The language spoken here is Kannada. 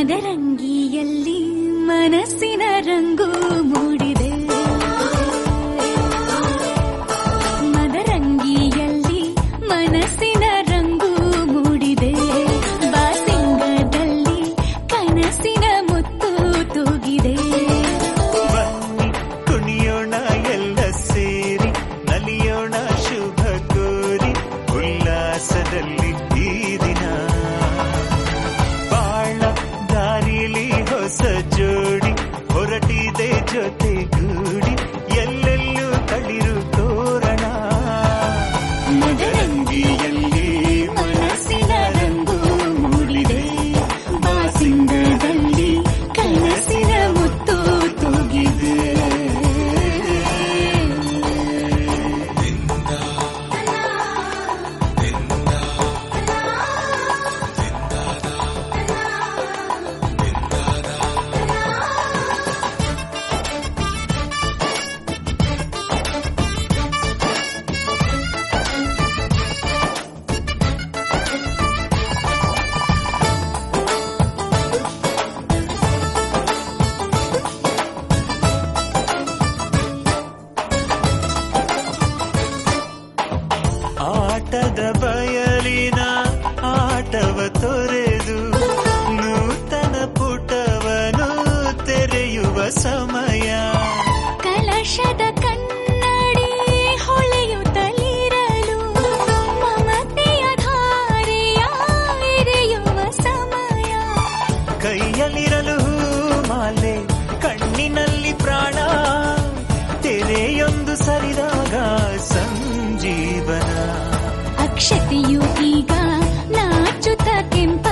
ಮದರಂಗಿಯಲ್ಲಿ ಮನಸ್ಸಿನ ರಂಗು ಮೂಡಿದೆ. ಮದರಂಗಿಯಲ್ಲಿ ಮನಸ್ಸಿನ ರಂಗು ಮೂಡಿದೆ. ಬಾಸಿಂಗದಲ್ಲಿ ಕನಸಿನ ಮುತ್ತು ತೂಗಿದೆ. ಬನ್ನಿ ಕುಣಿಯೋಣ ಎಲ್ಲ ಸೇರಿ, ನಲಿಯೋಣ ಶುಭ ಕೋರಿ, ಉಲ್ಲಾಸದಲ್ಲಿ ಈ ದಿನ. ಬಾಳ ದಾರಿಲಿ ಹೊಸ ಜೋಡಿ ಹೊರಟಿದೆ ಜೊತೆಗೂಡಿ, ಎಲ್ಲೆಲ್ಲೂ ತಳಿರು ತೋರಣ. ಮದರಂಗಿಯಲ್ಲಿ ಮನಸ್ಸಿನ ರಂಗು ಮೂಡಿದೆ. ಬಾಸಿಂಗದಲ್ಲಿ ಕನಸಿನ ಮುತ್ತು ತೂಗಿದೆ. ಆಟದ ಬಯಲಿನ ಆಟವ ತೊರೆದು ನೂತನ ಪುಟವನು ತೆರೆಯುವ ಸಮಯ. ಕಲಶದ ಕನ್ನಡಿ ಹೊಳೆಯುತ್ತಲಿರಲು ಮಮತೆಯ ಧಾರೆಯ ಎರೆಯುವ ಸಮಯ. ಕೈಯಲ್ಲಿರಲು ಮಾಲೆ, ಕಣ್ಣಿನಲ್ಲಿ ಪ್ರಾಣ, ತೆರೆಯೊಂದು ಸರಿದಾಗ ಸಂಜೀವನ. ಅಕ್ಷತೆಯು ಈಗ ನಾಚುತ್ತ ಕೆಂಪು